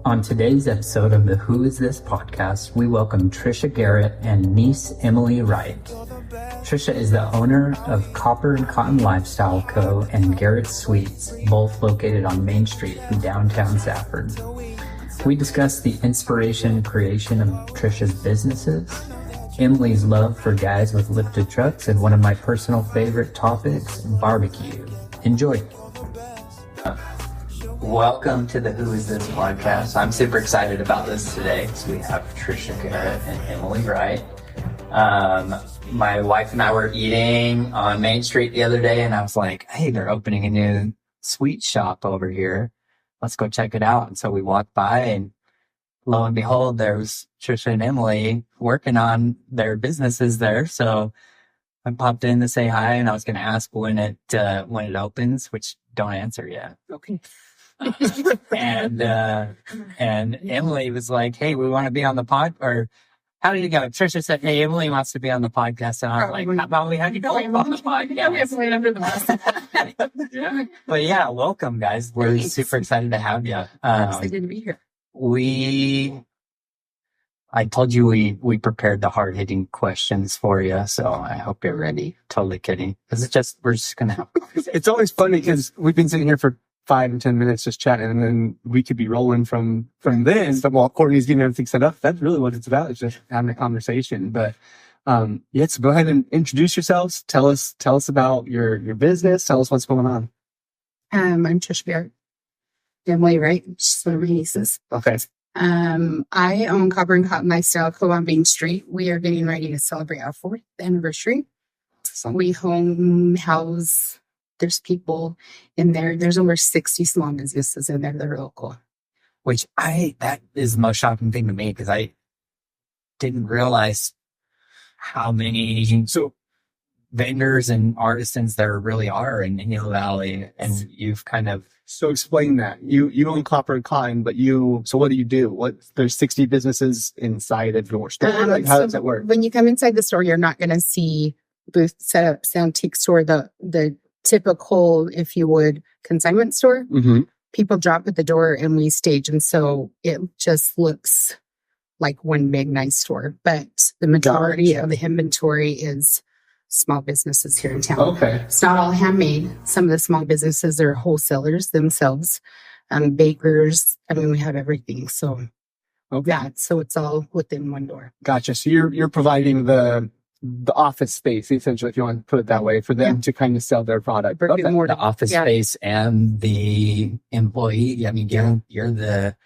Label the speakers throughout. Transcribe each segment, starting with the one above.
Speaker 1: On today's episode of the Who Is This podcast, we welcome Tricia Garrett and niece Emily Wright. Tricia is the owner of Copper and Cotton Lifestyle Co. and Garrett Sweets, both located on Main Street in downtown Safford. We discuss the inspiration and creation of Tricia's businesses, Emily's love for guys with lifted trucks, and one of my personal favorite topics, barbecue. Enjoy. Welcome to the Who Is This podcast. I'm super excited about this today because we have Tricia Garrett and Emily Wright. My wife and I were eating on Main Street the other day, and I was like, hey, they're opening a new sweet shop over here. Let's go check it out. And so we walked by, and lo and behold, there was Tricia and Emily working on their businesses there. So I popped in to say hi, and I was going to ask when it opens, which don't answer yet.
Speaker 2: Okay.
Speaker 1: And Emily was like, hey, we want to be on the pod, or how did it go? Tricia said, hey, Emily wants to be on the podcast. And I was like, how about we have you go on the podcast? But yeah, welcome, guys. We're super excited to have you.
Speaker 2: Excited to be here.
Speaker 1: I told you we prepared the hard-hitting questions for you, so I hope you're ready. Totally kidding. Because we're just going to have
Speaker 3: It's always funny because we've been sitting here for 5 and 10 minutes just chatting, and then we could be rolling from this. But while Courtney's getting everything set up, that's really what it's about. It's just having a conversation. But yeah, so go ahead and introduce yourselves. Tell us about your business. Tell us what's going on.
Speaker 2: I'm Tricia Garrett. Emily Wright, just one of my nieces.
Speaker 3: Okay.
Speaker 2: I own Copper and Cotton Lifestyle Co. on Main Street. We are getting ready to celebrate our 4th anniversary. We house. There's people in there. There's over 60 small businesses in there that are local.
Speaker 1: Which that is the most shocking thing to me, because I didn't realize how many vendors and artisans there really are in Hill Valley. And you've kind of...
Speaker 3: So explain that. You own Copper and Cotton, but so what do you do? There's 60 businesses inside of your store. How does that work?
Speaker 2: When you come inside the store, you're not going to see booth setup, antique store, the typical, if you would, consignment store.
Speaker 3: Mm-hmm.
Speaker 2: People drop at the door and we stage. And so it just looks like one big, nice store. But the majority of the inventory is small businesses here in town.
Speaker 3: Okay.
Speaker 2: It's not all handmade. Some of the small businesses are wholesalers themselves, bakers. I mean, we have everything. So yeah, so it's all within one door.
Speaker 3: Gotcha. So you're providing the office space, essentially, if you want to put it that way, for them to kind of sell their product.
Speaker 1: The office space and the employee. I mean, you're the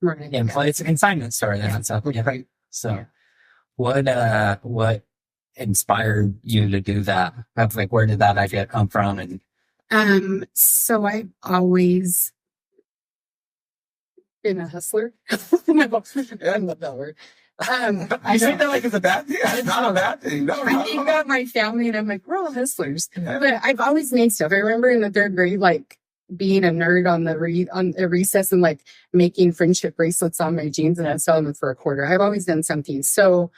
Speaker 1: employee. It's a consignment store then. Yeah. Right. So what inspired you to do that? Like, where did that idea come from? And
Speaker 2: so I've always been a hustler. I love that word.
Speaker 3: I say that like it's a bad thing. It's not a bad thing. No,
Speaker 2: I think about my family and I'm like, we're all hustlers. Yeah. But I've always made stuff. I remember in the 3rd grade, like being a nerd on the recess and like making friendship bracelets on my jeans, and I'd sell them for $0.25. I've always done something. So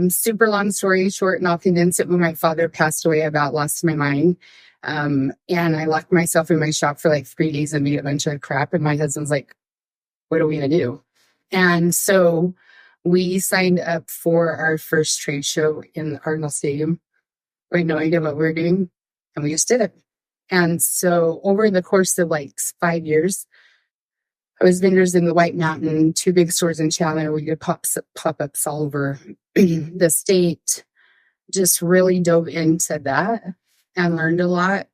Speaker 2: super long story short, and I'll condense it. When my father passed away, I about lost my mind. And I locked myself in my shop for like 3 days and made a bunch of crap. And my husband's like, what are we going to do? And so we signed up for our first trade show in the Cardinal Stadium. We had no idea what we were doing, and we just did it. And so over the course of like 5 years, I was vendors in the White Mountain, 2 big stores in Chandler. We did pop-ups all over the state. Just really dove into that and learned a lot,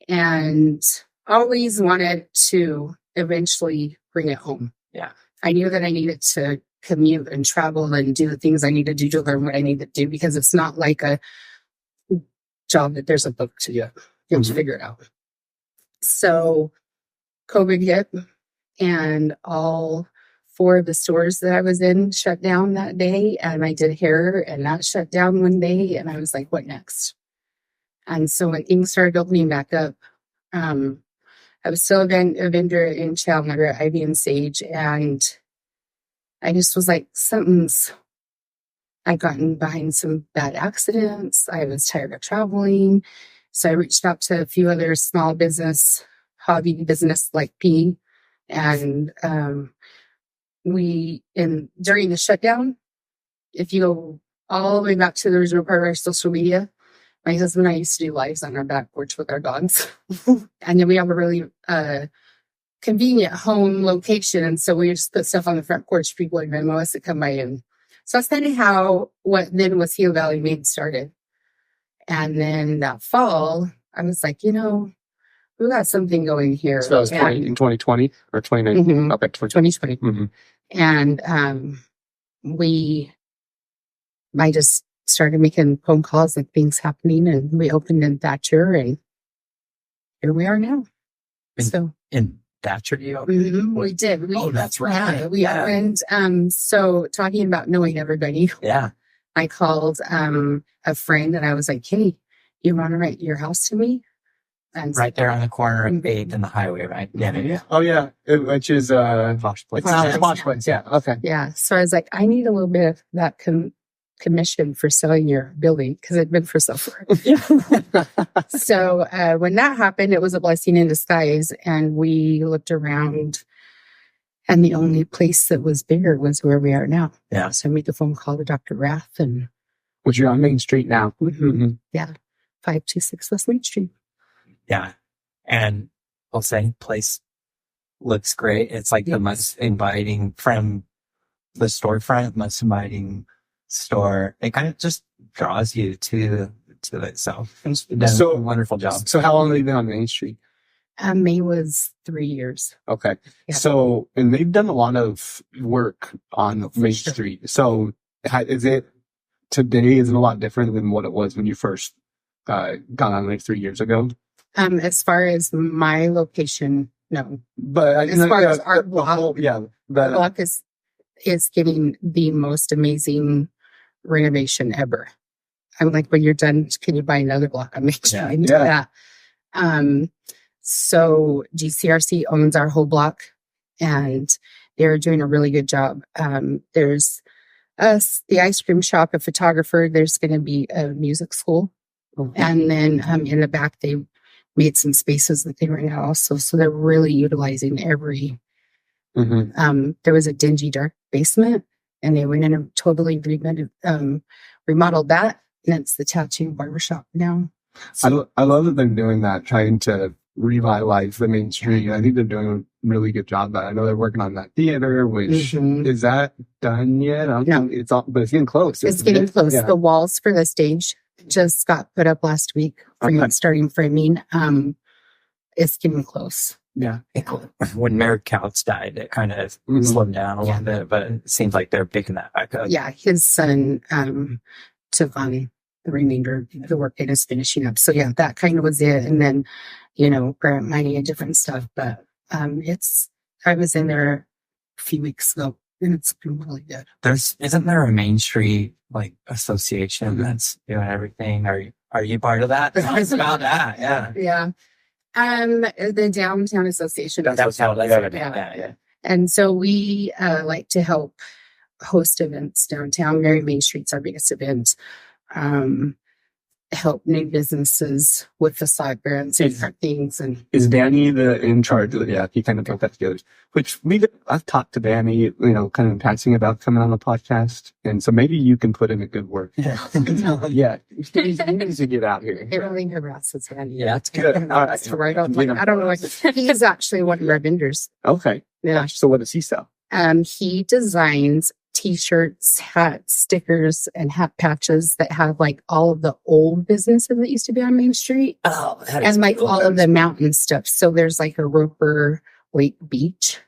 Speaker 2: and always wanted to eventually bring it home.
Speaker 1: Yeah.
Speaker 2: I knew that I needed to commute and travel and do the things I needed to do to learn what I need to do, because it's not like a job that there's a book to do. You have to figure it out. So COVID hit, and all 4 of the stores that I was in shut down that day, and I did hair, and that shut down one day, and I was like, what next? And so when things started opening back up, I was still a vendor in Chandler at Ivy and Sage, and I just was like, I'd gotten behind some bad accidents. I was tired of traveling. So I reached out to a few other small business, hobby business like me, And during the shutdown, if you go all the way back to the original part of our social media, my husband and I used to do lives on our back porch with our dogs. And then we have a really convenient home location. And so we just put stuff on the front porch. People would Venmo us to come by. And so that's kind of how what then was Gila Valley Made started. And then that fall, I was like, we got something going here.
Speaker 3: So that was in 2020 or 2019?
Speaker 2: Mm-hmm.
Speaker 3: Okay,
Speaker 2: 2020.
Speaker 3: Mm-hmm.
Speaker 2: And I just started making phone calls and things happening, and we opened in Thatcher, and here we are now.
Speaker 1: In Thatcher, you
Speaker 2: we did.
Speaker 1: That's right.
Speaker 2: We opened. So talking about knowing everybody.
Speaker 1: Yeah.
Speaker 2: I called a friend, and I was like, "Hey, you want to rent your house to me?" And
Speaker 1: right there on the corner of 8th and the highway, right? Yeah.
Speaker 3: Oh, yeah. Which is Posh Place. Posh Place, yeah. Okay.
Speaker 2: Yeah. So I was like, I need a little bit of that commission for selling your building, because it'd been for sale for So when that happened, it was a blessing in disguise. And we looked around, and the only place that was bigger was where we are now.
Speaker 1: Yeah.
Speaker 2: So I made the phone call to Dr. Rath, and
Speaker 3: which you're on Main Street now. Mm-hmm.
Speaker 2: Yeah. 526 West Main Street.
Speaker 1: Yeah. And I'll say, place looks great. It's like the most inviting from the storefront, most inviting store. It kind of just draws you to it. So it's a wonderful job.
Speaker 3: So how long have you been on Main Street?
Speaker 2: May was 3 years.
Speaker 3: Okay.
Speaker 2: Yeah.
Speaker 3: So, and they've done a lot of work on Main Street. So is it a lot different than what it was when you first got on like 3 years ago?
Speaker 2: As far as my location, no.
Speaker 3: But
Speaker 2: as far as our block,
Speaker 3: the
Speaker 2: block is getting the most amazing renovation ever. I'm like, when you're done, can you buy another block on Main Street? Yeah. So GCRC owns our whole block, and they're doing a really good job. There's us, the ice cream shop, a photographer. There's going to be a music school. Okay. And then in the back, they made some spaces that they rent out also. So they're really utilizing every. Mm-hmm. There was a dingy, dark basement, and they went in and totally remodeled that. And it's the tattoo barbershop now.
Speaker 3: So, I love that they're doing that, trying to revitalize the Main Street. I think they're doing a really good job. But I know they're working on that theater, which is that done yet?
Speaker 2: No.
Speaker 3: But it's getting close.
Speaker 2: It's getting close. Yeah. The walls for the stage just got put up last week. Starting framing. It's getting close.
Speaker 3: Yeah.
Speaker 1: When Mayor Couts died, it kind of slowed down a little bit, but it seems like they're picking that back up.
Speaker 2: Yeah, his son took on the remainder of the work that is finishing up. So yeah, that kind of was it. And then, grant money and different stuff. But I was in there a few weeks ago, and it's been really good.
Speaker 1: Isn't there a Main Street association that's doing everything? Are you part of that? It's about that, yeah.
Speaker 2: Yeah. The Downtown Association.
Speaker 1: Yeah.
Speaker 2: And so we like to help host events downtown. Mary Main Street's our biggest event. Help new businesses with facade brands and different things. And
Speaker 3: is Danny in charge of it? Yeah, he kind of put that together. Which I've talked to Danny, kind of passing about coming on the podcast, and so maybe you can put in a good word.
Speaker 1: Yeah,
Speaker 3: yeah. He needs to get out here.
Speaker 2: It really harasses Danny.
Speaker 1: Yeah, it's good.
Speaker 2: I don't know. He's actually one of our vendors.
Speaker 3: Okay.
Speaker 2: Yeah.
Speaker 3: So what does he sell?
Speaker 2: He designs T-shirts, hats, stickers, and hat patches that have all of the old businesses that used to be on Main Street.
Speaker 1: Oh,
Speaker 2: and
Speaker 1: cool.
Speaker 2: all of the mountain stuff. So there's a Roper Lake Beach,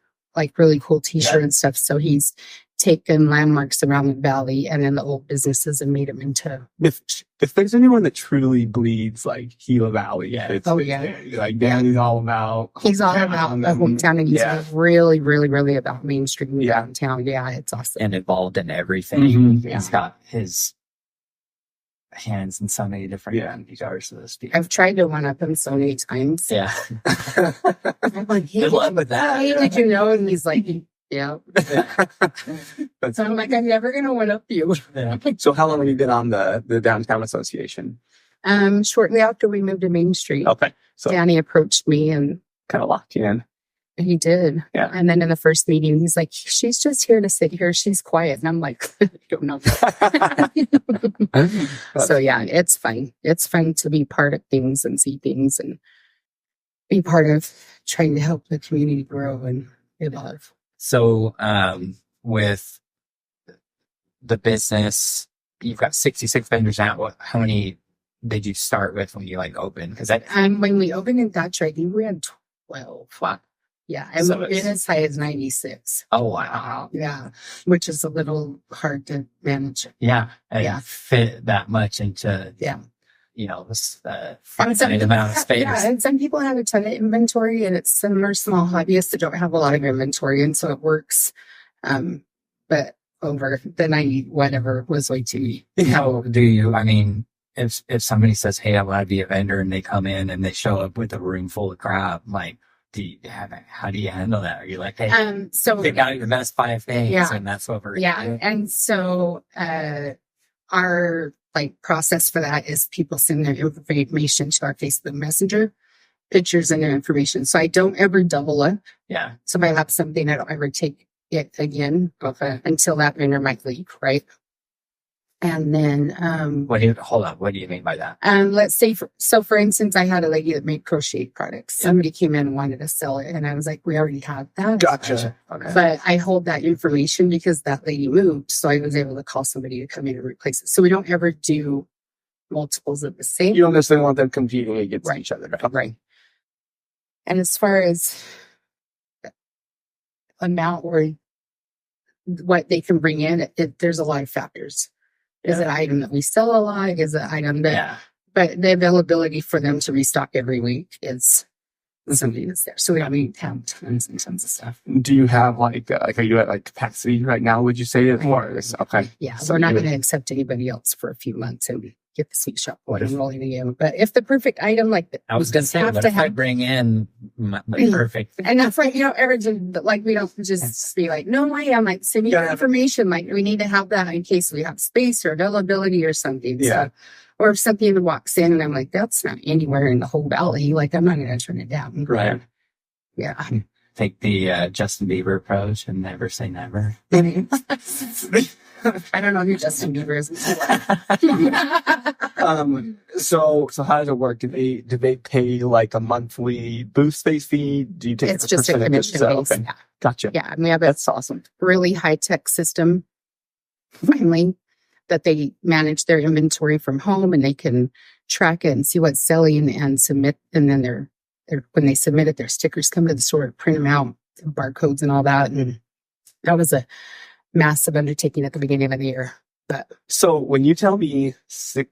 Speaker 2: really cool T-shirt and stuff. So he's taken landmarks around the valley and then the old businesses and made them into.
Speaker 3: If there's anyone that truly bleeds Gila Valley, Danny's all about.
Speaker 2: He's all about the hometown, and he's really, really, really about Main Street and downtown. Yeah, it's awesome.
Speaker 1: And involved in everything. He's got his hands in so many different regards to this.
Speaker 2: I've tried to one up him so many times.
Speaker 1: Yeah.
Speaker 2: I'm like, hey,
Speaker 1: good luck with that.
Speaker 2: Hey, did you know? And he's like, yeah. So I'm like, I'm never going to one up you.
Speaker 3: Yeah. So how long have you been on the Downtown Association?
Speaker 2: Shortly after we moved to Main Street.
Speaker 3: Okay. So
Speaker 2: Danny approached me and
Speaker 3: kind of locked you in.
Speaker 2: He did.
Speaker 3: Yeah.
Speaker 2: And then in the first meeting, he's like, she's just here to sit here. She's quiet. And I'm like, I don't know. So yeah, it's fun. It's fun to be part of things and see things and be part of trying to help the community grow and evolve.
Speaker 1: So, with the business, you've got 66 vendors now. How many did you start with when you opened? Because
Speaker 2: when we opened in Dutch, I think we had 12.
Speaker 1: Wow.
Speaker 2: Yeah, and
Speaker 1: So
Speaker 2: we've been as high as 96.
Speaker 1: Oh wow.
Speaker 2: Yeah, which is a little hard to manage.
Speaker 1: Yeah. And
Speaker 2: Yeah.
Speaker 1: fit that much into this finite amount of space.
Speaker 2: Yeah, and some people have a ton of inventory, and some are small hobbyists that don't have a lot of inventory, and so it works. But over the 90 whatever was way too many.
Speaker 1: How do you? I mean, if somebody says, "Hey, I want to be a vendor," and they come in and they show up with a room full of crap, how do you handle that? Are you like, hey,
Speaker 2: so
Speaker 1: pick out your best 5 things,
Speaker 2: Yeah.
Speaker 1: and that's what we're
Speaker 2: yeah, and so our process for that is people send their information to our Facebook Messenger, pictures and their information. So I don't ever double up.
Speaker 1: Yeah.
Speaker 2: So if I have something, I don't ever take it again until that vendor might leave, right? And then
Speaker 1: hold on, what do you mean by that?
Speaker 2: let's say for instance, I had a lady that made crochet products. Somebody came in and wanted to sell it, and I was like, we already have that.
Speaker 3: Gotcha.
Speaker 1: Okay.
Speaker 2: But I hold that information because that lady moved, so I was able to call somebody to come in and replace it. So we don't ever do multiples of the same.
Speaker 3: You don't necessarily want them competing against
Speaker 2: Right.
Speaker 3: each other.
Speaker 2: Right. And as far as amount or what they can bring in, there's a lot of factors. Is it an item that we sell a lot? Is it an item that, but the availability for them to restock every week is something that's there. So we don't need to have tons and tons of stuff.
Speaker 3: Do you have are you at capacity right now? Would you say it? Or okay.
Speaker 2: Yeah.
Speaker 3: So
Speaker 2: we're not
Speaker 3: you-
Speaker 2: going to accept anybody else for a few months and get the sweet shop going and rolling again. But if the perfect item
Speaker 1: I was going to say,
Speaker 2: have
Speaker 1: what
Speaker 2: to
Speaker 1: if I
Speaker 2: have,
Speaker 1: bring in the perfect?
Speaker 2: and that's right, but we don't just be like, no way. I'm like, send me your
Speaker 3: Yeah.
Speaker 2: information. We need to have that in case we have space or availability or something.
Speaker 3: Yeah.
Speaker 2: So, or if something walks in and I'm like, that's not anywhere in the whole valley. I'm not going to turn it down.
Speaker 1: Right.
Speaker 2: Yeah.
Speaker 1: Take the Justin Bieber approach and never say never.
Speaker 2: I don't know who Justin Bieber is.
Speaker 3: So how does it work? Do they pay a monthly booth space fee? Do you take
Speaker 2: It's just a commission base.
Speaker 3: Okay.
Speaker 2: Yeah.
Speaker 3: Gotcha.
Speaker 2: Yeah. And we have a
Speaker 3: That's awesome.
Speaker 2: really high-tech system, finally, that they manage their inventory from home, and they can track it and see what's selling and submit. And then when they submit it, their stickers come to the store, print them out, barcodes and all that. And that was a massive undertaking at the beginning of the year. But
Speaker 3: So when you tell me,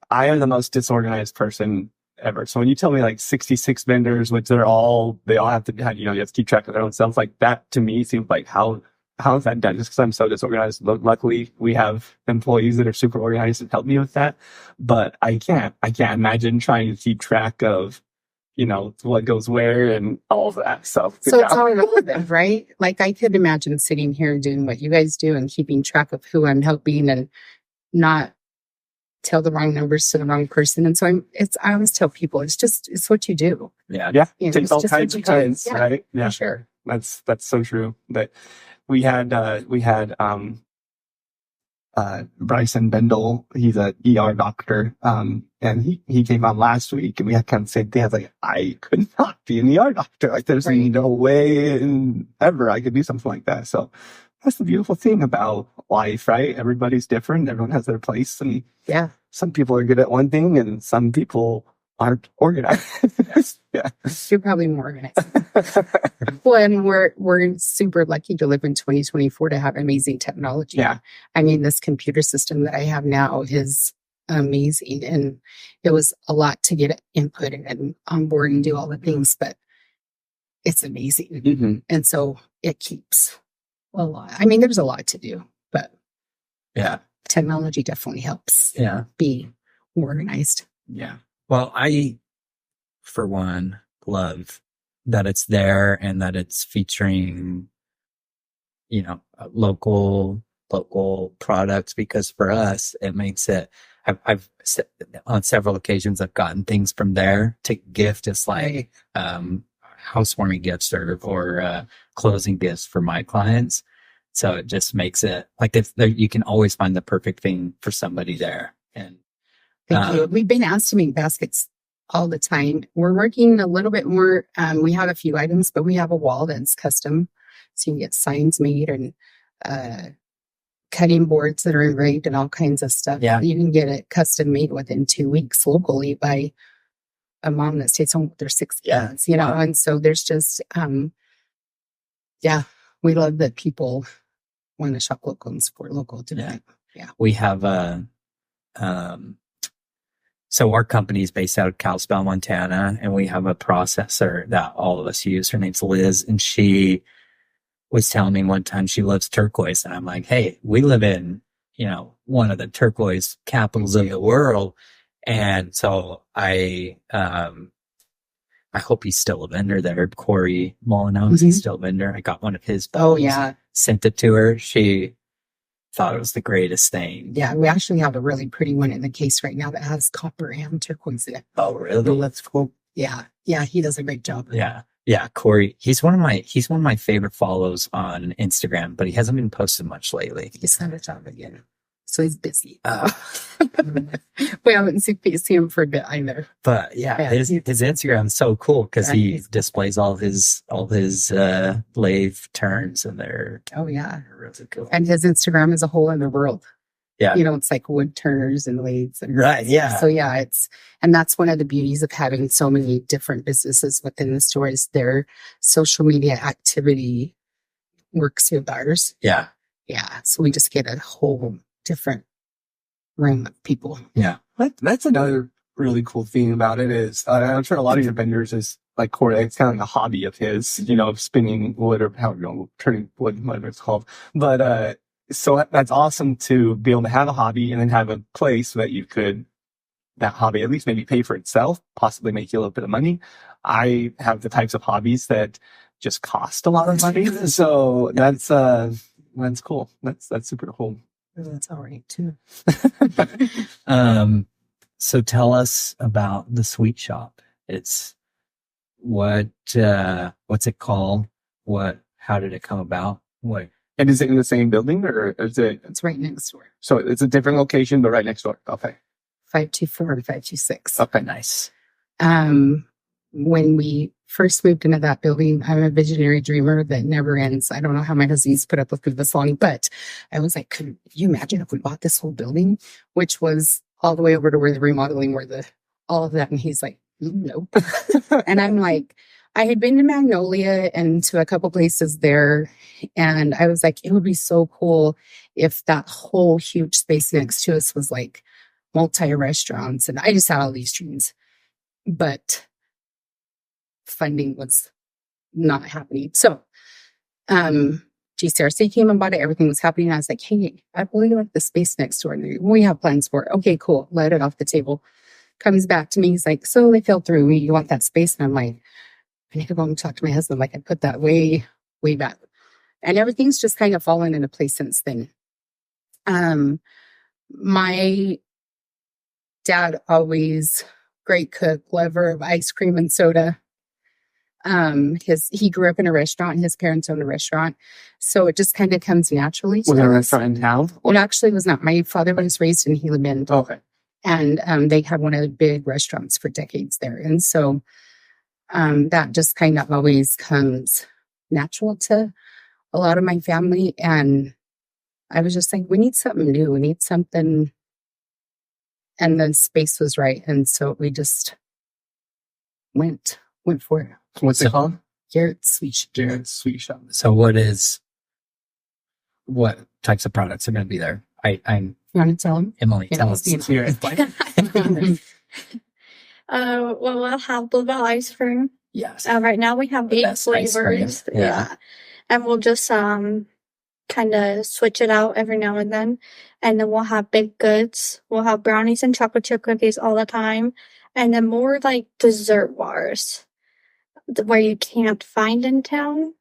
Speaker 3: I am the most disorganized person ever. So when you tell me 66 vendors, which they all have to, you have to keep track of their own stuff, that to me seems like how is that done? Just because I'm so disorganized. Luckily, we have employees that are super organized and help me with that. But I can't imagine trying to keep track of, what goes where and all of that. So
Speaker 2: it's all relevant, right? I could imagine sitting here doing what you guys do and keeping track of who I'm helping and not tell the wrong numbers to the wrong person. And so I always tell people, it's what you do.
Speaker 1: Yeah.
Speaker 3: Yeah.
Speaker 2: You
Speaker 3: It
Speaker 2: know,
Speaker 3: takes
Speaker 2: it's
Speaker 3: all
Speaker 2: just what
Speaker 3: kinds
Speaker 2: you
Speaker 3: of
Speaker 2: do.
Speaker 3: times,
Speaker 2: Yeah,
Speaker 3: right? Yeah.
Speaker 2: for sure.
Speaker 3: That's so true. But we had Bryson Bendel. He's a ER doctor. And he came on last week, and we had kind of the same thing. I was like, I could not be an ER doctor. There's
Speaker 2: Right.
Speaker 3: no way ever I could do something like that. So that's the beautiful thing about life, right? Everybody's different. Everyone has their place, and
Speaker 2: Yeah.
Speaker 3: some people are good at one thing, and some people aren't organized. Yeah.
Speaker 2: You're probably more organized. Well, and we're super lucky to live in 2024 to have amazing technology.
Speaker 3: Yeah.
Speaker 2: I mean, this computer system that I have now is amazing, and it was a lot to get input and on board and do all the things, but it's amazing.
Speaker 3: Mm-hmm.
Speaker 2: And so it keeps a lot. I mean, there's a lot to do, but
Speaker 1: Yeah.
Speaker 2: technology definitely helps
Speaker 1: Yeah.
Speaker 2: be organized.
Speaker 1: Yeah. Well, I, for one, love that it's there and that it's featuring, local products, because for us, it makes it, I've on several occasions, I've gotten things from there to gift. It's like, housewarming gifts or closing gifts for my clients. So it just makes it like you can always find the perfect thing for somebody there. And
Speaker 2: Thank you. We've been asked to make baskets all the time. We're working a little bit more. We have a few items, but we have a wall that's custom. So you can get signs made and cutting boards that are engraved and all kinds of stuff.
Speaker 1: Yeah.
Speaker 2: You can get it custom made within 2 weeks locally by a mom that stays home with their 6 kids, you know? Wow. And so there's just, we love that people want to shop local and support local too. Yeah.
Speaker 1: We have so our company is based out of Kalispell, Montana, and we have a processor that all of us use. Her name's Liz, and she was telling me one time she loves turquoise. And I'm like, hey, we live in, one of the turquoise capitals of the world. And so I hope he's still a vendor there. Corey Molyneux, he's still a vendor. I got one of his bottles.
Speaker 2: Oh, yeah.
Speaker 1: Sent it to her. She thought it was the greatest thing.
Speaker 2: Yeah, we actually have a really pretty one in the case right now that has copper and turquoise in it.
Speaker 1: Oh, really?
Speaker 2: That's cool. Yeah, he does a great job.
Speaker 1: Yeah, Corey. He's one of my favorite follows on Instagram, but he hasn't been posting much lately.
Speaker 2: He's not a job again, so he's busy. We haven't seen him for a bit either.
Speaker 1: But his Instagram's so cool because he displays all his lathe turns, and they're really cool.
Speaker 2: And his Instagram is a whole other world.
Speaker 1: Yeah,
Speaker 2: it's like wood turners and lathes. And
Speaker 1: right. Yeah.
Speaker 2: So and that's one of the beauties of having so many different businesses within the store is their social media activity works with ours.
Speaker 1: Yeah.
Speaker 2: Yeah. So we just get a whole different room of people.
Speaker 1: Yeah.
Speaker 3: That's another really cool thing about it is, I'm sure a lot of your vendors is like Corey, it's kind of like a hobby of his, of spinning wood or turning wood, whatever it's called. But, so that's awesome to be able to have a hobby and then have a place that you could, that hobby at least maybe pay for itself, possibly make you a little bit of money. I have the types of hobbies that just cost a lot of money. So that's cool. That's super cool.
Speaker 2: That's all right too.
Speaker 1: So tell us about the sweet shop. It's what's it called? How did it come about?
Speaker 3: And is it in the same building or is it?
Speaker 2: It's right next door.
Speaker 3: So it's a different location, but right next door. Okay.
Speaker 2: 524 and 526.
Speaker 3: Okay.
Speaker 1: Nice.
Speaker 2: When we first moved into that building, I'm a visionary dreamer that never ends. I don't know how my husband's put up with me this long, but I was like, could you imagine if we bought this whole building, which was all the way over to where the remodeling were all of that. And he's like, nope. And I'm like, I had been to Magnolia and to a couple places there. And I was like, it would be so cool if that whole huge space next to us was like multi-restaurants. And I just had all these dreams, but funding was not happening. So, GCRC came and bought it. Everything was happening. I was like, hey, I really like the space next door. And we have plans for it. Okay, cool. Let it off the table. Comes back to me. He's like, so they fell through. You want that space? And I'm like, I need to go and talk to my husband. Like I put that way, way back. And everything's just kind of fallen into place since then. My dad always great cook, lover of ice cream and soda. He grew up in a restaurant. His parents owned a restaurant. So it just kind of comes naturally.
Speaker 3: Was there a restaurant in town?
Speaker 2: It actually was not. My father was raised in Gila Bend.
Speaker 3: Okay.
Speaker 2: And they had one of the big restaurants for decades there. And so that just kind of always comes natural to a lot of my family. And I was just like, we need something new. We need something. And the space was right. And so we just went for it.
Speaker 3: What's it called?
Speaker 2: Garrett's Sweet Shop.
Speaker 3: Garrett's Sweet Shop.
Speaker 1: So what types of products are going to be there?
Speaker 2: You want to tell them?
Speaker 1: Emily, tell us.
Speaker 4: Well, we'll have bluebell ice cream.
Speaker 1: Yes.
Speaker 4: Right now we have 8 flavors. Yeah. And we'll just kind of switch it out every now and then. And then we'll have baked goods. We'll have brownies and chocolate chip cookies all the time. And then more like dessert bars where you can't find in town,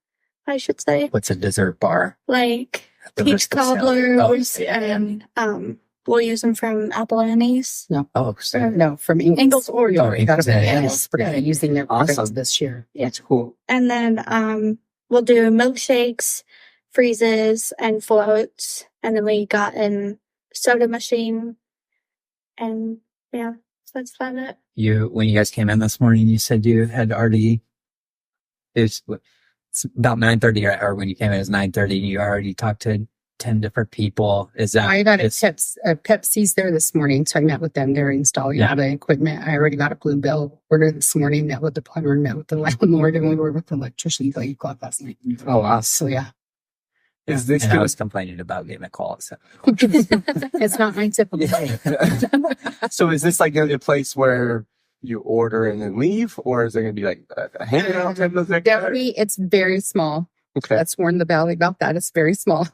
Speaker 4: I should say.
Speaker 1: What's a dessert bar?
Speaker 4: Like peach cobblers and we'll use them from Apple Annie's.
Speaker 1: Oh, so
Speaker 2: No, from Ingles or
Speaker 1: Oh, Ingles, yeah.
Speaker 2: We're using their products
Speaker 3: Awesome.
Speaker 2: this year.
Speaker 3: That's cool.
Speaker 4: And then we'll do milkshakes, freezes, and floats. And then we got a soda machine. And yeah, so that's about it.
Speaker 1: when you guys came in this morning, you said you had already, it's about 9:30, or when you came in, it was 9:30, you already talked to 10 different people. Is that?
Speaker 2: I got Pepsi's there this morning, so I met with them. They're installing all the equipment. I already got a blue bill order this morning, met with the plumber, met with the landlord, and we were with the electrician until 8 o'clock last night.
Speaker 3: Oh, wow.
Speaker 2: So yeah.
Speaker 3: Is this
Speaker 1: And I was complaining about getting a call. So.
Speaker 2: It's not my typical day.
Speaker 3: So is this like a place where you order and then leave, or is there going to be like a handout type of thing?
Speaker 2: It's very small.
Speaker 3: Okay.
Speaker 2: Let's warn the valley about that. It's very small.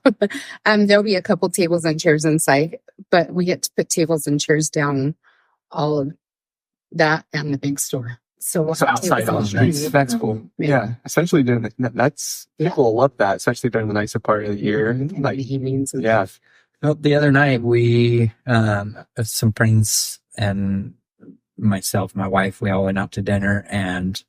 Speaker 2: There'll be a couple tables and chairs inside, but we get to put tables and chairs down all of that and the big store. So
Speaker 3: outside on the streets. That's cool. Yeah. Especially during people will love that, especially during the nicer part of the year.
Speaker 2: Like the evenings.
Speaker 3: Yeah.
Speaker 1: Well, the other night we, some friends and myself, my wife, we all went out to dinner, and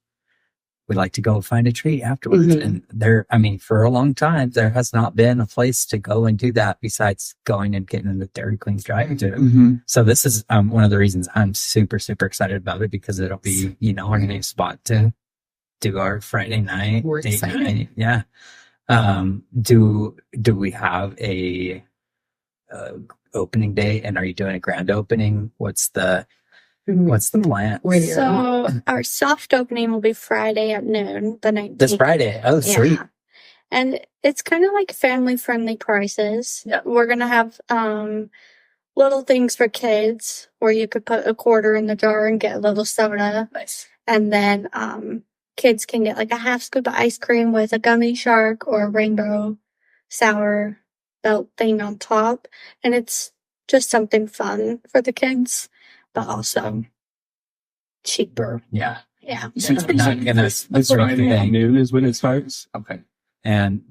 Speaker 1: we like to go find a treat afterwards.
Speaker 2: Mm-hmm.
Speaker 1: And for a long time, there has not been a place to go and do that besides going and getting in the Dairy Queen drive-thru.
Speaker 3: Mm-hmm.
Speaker 1: So this is one of the reasons I'm super, super excited about it, because it'll be, our new spot to do our Friday night.
Speaker 2: We're
Speaker 1: date
Speaker 2: excited.
Speaker 1: night. Yeah. Do we have a opening day, and are you doing a grand opening? What's the plan?
Speaker 4: So our soft opening will be Friday at noon, the 19th.
Speaker 1: This Friday. Oh, sweet.
Speaker 4: Yeah. And it's kind of like family-friendly prices.
Speaker 1: Yeah.
Speaker 4: We're going to have little things for kids where you could put a quarter in the jar and get a little soda.
Speaker 1: Nice.
Speaker 4: And then kids can get like a half scoop of ice cream with a gummy shark or a rainbow sour belt thing on top. And it's just something fun for the kids, but also cheaper.
Speaker 1: Yeah.
Speaker 4: Yeah.
Speaker 3: So
Speaker 1: I'm not gonna
Speaker 3: this Friday at noon is when it starts? Okay.
Speaker 1: And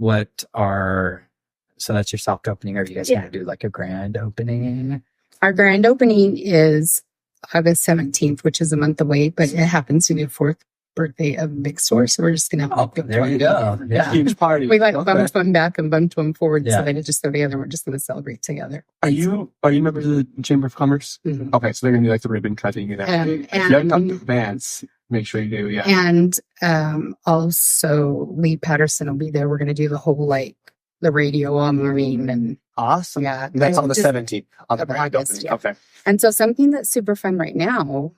Speaker 1: so that's your soft opening. Are you guys going to do like a grand opening?
Speaker 2: Our grand opening is August 17th, which is a month away, but it happens to be the 4th birthday of the big store. So we're just going to have a big
Speaker 1: there you go. Yeah.
Speaker 3: Huge party.
Speaker 2: We bumped one back and bumped one forward
Speaker 1: Yeah.
Speaker 2: so they could just go together. We're just going to celebrate together.
Speaker 3: Are you members of the Chamber of Commerce?
Speaker 2: Mhm.
Speaker 3: Okay, so they're going to do like the ribbon cutting and everything. If you haven't come to advance, make sure you do, yeah.
Speaker 2: And also Lee Patterson will be there. We're going to do the whole the radio on Marine and
Speaker 3: Awesome.
Speaker 2: yeah.
Speaker 3: And that's on the
Speaker 2: Just-
Speaker 3: 17th. On the
Speaker 2: of
Speaker 3: grand
Speaker 2: August,
Speaker 3: opening.
Speaker 2: yeah.
Speaker 3: Okay.
Speaker 2: And so something that's super fun right now,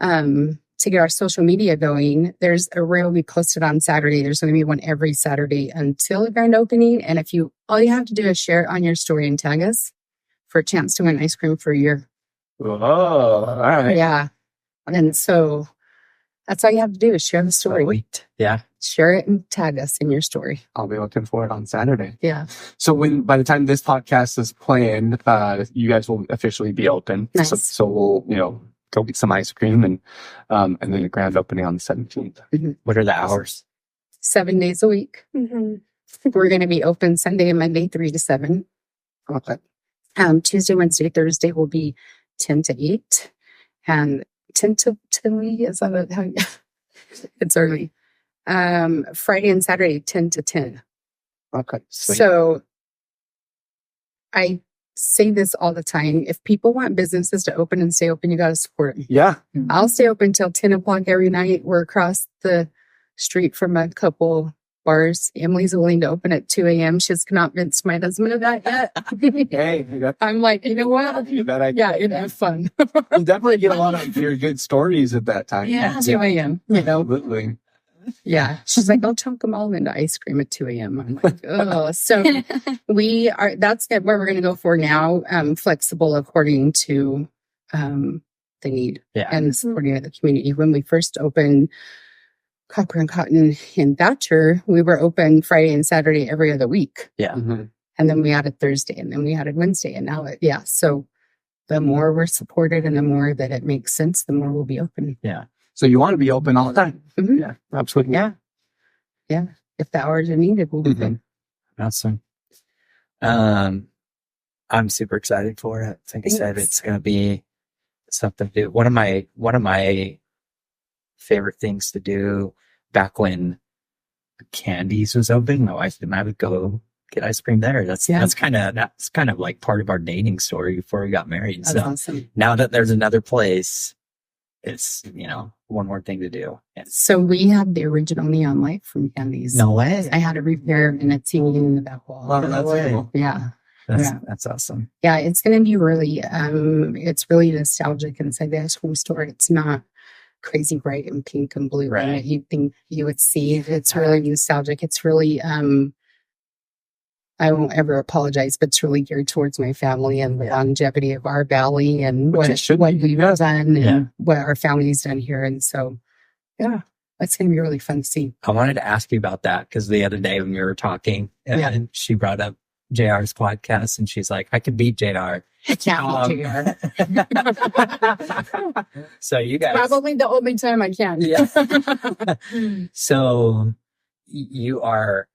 Speaker 2: to get our social media going, there's a reel we posted on Saturday. There's going to be one every Saturday until the grand opening. And all you have to do is share it on your story and tag us for a chance to win ice cream for a year.
Speaker 3: Oh, all right.
Speaker 2: Yeah. And so that's all you have to do is share the story.
Speaker 1: Sweet. Yeah.
Speaker 2: Share it and tag us in your story.
Speaker 3: I'll be looking for it on Saturday.
Speaker 2: Yeah.
Speaker 3: So by the time this podcast is planned, you guys will officially be open.
Speaker 2: Nice.
Speaker 3: So we'll, go get some ice cream and then the grand opening on the 17th.
Speaker 1: What are the hours?
Speaker 2: 7 days a week.
Speaker 4: Mm-hmm.
Speaker 2: We're going to be open Sunday and Monday, 3 to 7.
Speaker 3: Okay.
Speaker 2: Tuesday, Wednesday, Thursday will be 10 to 8. And 10 to 10, is that how it's early. Friday and Saturday, 10 to 10.
Speaker 3: Okay. Sweet.
Speaker 2: So I say this all the time. If people want businesses to open and stay open, you got to support them.
Speaker 3: Yeah.
Speaker 2: I'll stay open till 10 o'clock every night. We're across the street from a couple bars. Emily's willing to open at 2 a.m. She's convinced my husband of that yet.
Speaker 3: Hey,
Speaker 2: I'm like, you know what? Yeah, it'd be fun.
Speaker 3: You'll definitely get a lot of your good stories at that time.
Speaker 2: Yeah, 2 a.m.
Speaker 3: Absolutely.
Speaker 2: Yeah. She's like, I'll chunk them all into ice cream at 2 a.m. I'm like, oh. So that's where we're going to go for now. Flexible according to the need and the supporting of the community. When we first opened Copper and Cotton in Thatcher, we were open Friday and Saturday every other week.
Speaker 1: Yeah.
Speaker 3: Mm-hmm.
Speaker 2: And then we added Thursday and then we added Wednesday. And now, so the more we're supported and the more that it makes sense, the more we'll be open.
Speaker 1: Yeah.
Speaker 3: So you want to be open all the time.
Speaker 2: Mm-hmm.
Speaker 3: Yeah, absolutely.
Speaker 2: Yeah. Yeah. If the hours are needed, we'll be
Speaker 3: Mhm.
Speaker 2: open.
Speaker 1: Awesome. I'm super excited for it. Like I said, it's going to be something to do. One of my favorite things to do back when Candy's was open, my wife and I would go get ice cream there. That's kind of like part of our dating story before we got married.
Speaker 2: That's awesome.
Speaker 1: Now that there's another place, it's, one more thing to do. Yeah.
Speaker 2: So we have the original neon light from Candy's.
Speaker 1: No way.
Speaker 2: I had it repaired and it's hanging in the back wall.
Speaker 1: Wow, that's cool.
Speaker 2: Yeah.
Speaker 1: That's awesome.
Speaker 2: Yeah, it's going to be really, it's really nostalgic inside the ice cream store. It's not crazy bright and pink and blue
Speaker 1: Right.
Speaker 2: that you think you would see. It's really nostalgic. It's really, I won't ever apologize, but it's really geared towards my family and the longevity of our valley and what we've done and what our family's done here. And so, that's going to be really fun to see.
Speaker 1: I wanted to ask you about that because the other day when we were talking, and she brought up JR's podcast, and she's like, I could beat JR.
Speaker 2: Yeah,
Speaker 1: So you guys.
Speaker 2: probably the only time I can.
Speaker 1: Yeah. So you are.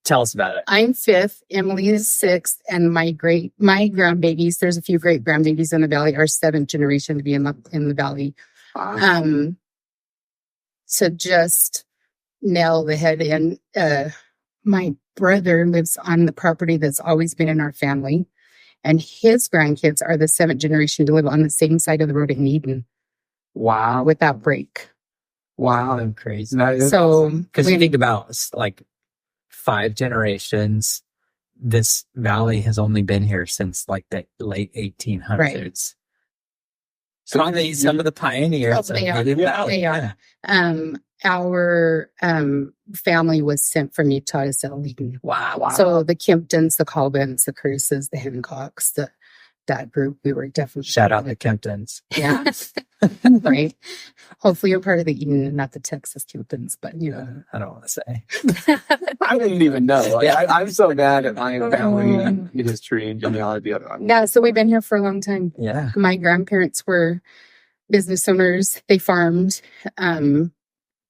Speaker 1: Tell us about it.
Speaker 2: I'm fifth, Emily is sixth, and my grandbabies, there's a few great grandbabies in the valley, are seventh generation to be in the valley. To just nail the head in, my brother lives on the property that's always been in our family, and his grandkids are the seventh generation to live on the same side of the road in Eden.
Speaker 3: Wow.
Speaker 2: Without break.
Speaker 1: Wow. I'm crazy.
Speaker 2: So,
Speaker 1: because you think about like 5 generations, this valley has only been here since like the late 1800s.
Speaker 2: Right.
Speaker 1: So some of the pioneers
Speaker 2: they
Speaker 1: of the valley.
Speaker 2: They are. Our family was sent from Utah to settle Eden.
Speaker 1: Wow.
Speaker 2: So the Kemptons, the Colbins, the Curses, the Hancocks, that group, we were definitely...
Speaker 1: Shout out the Kemptons.
Speaker 2: Yeah. Right. Hopefully you're part of the Eden and not the Texas Kemptons, but
Speaker 1: I don't want to say.
Speaker 3: I didn't even know. Like, I'm so bad at my family history and genealogy.
Speaker 2: Yeah, so we've been here for a long time.
Speaker 1: Yeah.
Speaker 2: My grandparents were business owners. They farmed.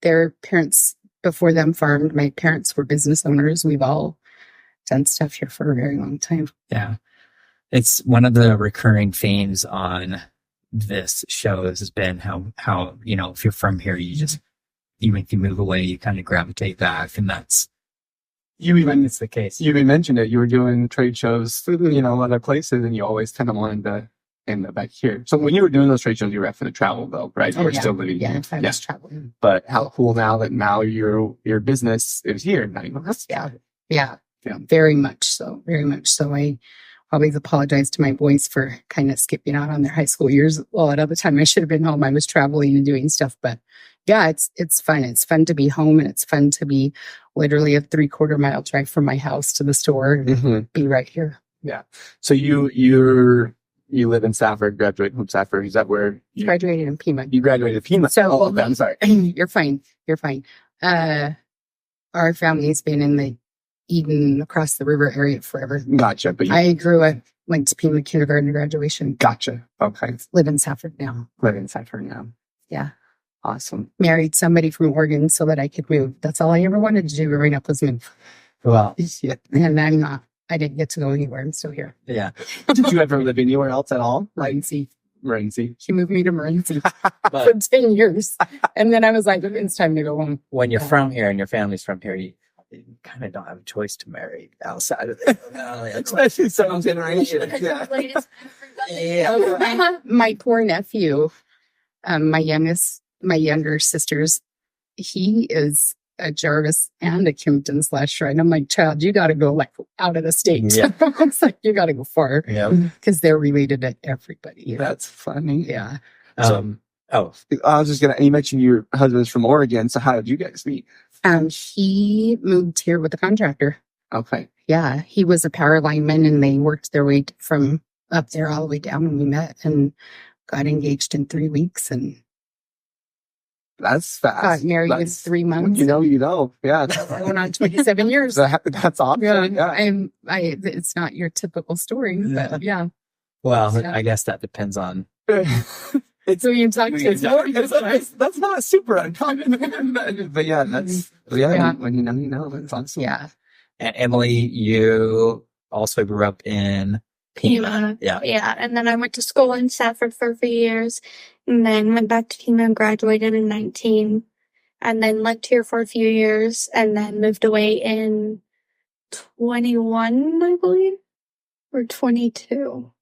Speaker 2: Their parents before them farmed. My parents were business owners. We've all done stuff here for a very long time.
Speaker 1: Yeah. It's one of the recurring themes on this show has been how if you're from here, you just, even if you move away, you kind of gravitate back, and that's it's the case.
Speaker 3: You even mentioned it. You were doing trade shows, other places, and you always kind of wanted to end up back here. So when you were doing those trade shows, you were having to travel, though, right? You were still living here.
Speaker 2: I was traveling.
Speaker 3: But how cool now your business is here.
Speaker 2: Yeah. Very much so. Very much so. I always apologize to my boys for kind of skipping out on their high school years. Well, at other time I should have been home. I was traveling and doing stuff, but yeah, it's fun. It's fun to be home, and it's fun to be literally a 3/4 mile drive from my house to the store and be right here.
Speaker 3: Yeah. So you live in Safford, graduated from Safford. Is that where you
Speaker 2: graduated in Pima?
Speaker 3: You graduated in Pima.
Speaker 2: So,
Speaker 3: I'm sorry.
Speaker 2: You're fine. Our family's been in the Eden across the river area forever.
Speaker 3: Gotcha. But
Speaker 2: I grew up, went to Pima kindergarten to graduation.
Speaker 3: Gotcha. Okay.
Speaker 2: Live in Safford now. Yeah.
Speaker 3: Awesome.
Speaker 2: Married somebody from Oregon so that I could move. That's all I ever wanted to do growing up was move.
Speaker 1: Well,
Speaker 2: and I didn't get to go anywhere. I'm still here.
Speaker 1: Yeah.
Speaker 3: Did you ever live anywhere else at all?
Speaker 2: Morenci.
Speaker 3: She
Speaker 2: moved me to Morenci for 10 years. And then I was like, it's time to go home.
Speaker 1: When you're from here and your family's from here, you kind of don't have a choice to marry outside of the valley.
Speaker 3: Especially some generation.
Speaker 2: Yeah. My poor nephew, my younger sister's, he is a Jarvis and a Kempton / Wright. I'm like, child, you got to go like out of the state.
Speaker 1: Yeah.
Speaker 2: It's like, you got to go far.
Speaker 1: Yeah.
Speaker 2: Because they're related to everybody.
Speaker 3: That's funny.
Speaker 2: Yeah.
Speaker 3: I was just you mentioned your husband's from Oregon. So how did you guys meet?
Speaker 2: He moved here with a contractor.
Speaker 3: Okay.
Speaker 2: Yeah. He was a power lineman, and they worked their way from up there all the way down, and we met and got engaged in 3 weeks and
Speaker 3: that's fast.
Speaker 2: Got married in 3 months.
Speaker 3: You know. Yeah.
Speaker 2: Going on 27 years.
Speaker 3: That's awesome.
Speaker 2: Yeah. It's not your typical story, but yeah.
Speaker 1: Well, yeah. I guess that depends on.
Speaker 2: So you talk to
Speaker 3: that's not super uncommon. But yeah, when you know, that's awesome.
Speaker 2: Yeah.
Speaker 1: And Emily, you also grew up in
Speaker 4: Pima.
Speaker 1: Yeah.
Speaker 4: Yeah. And then I went to school in Safford for a few years and then went back to Pima and graduated in 19 and then lived here for a few years and then moved away in 21, I believe, or 22.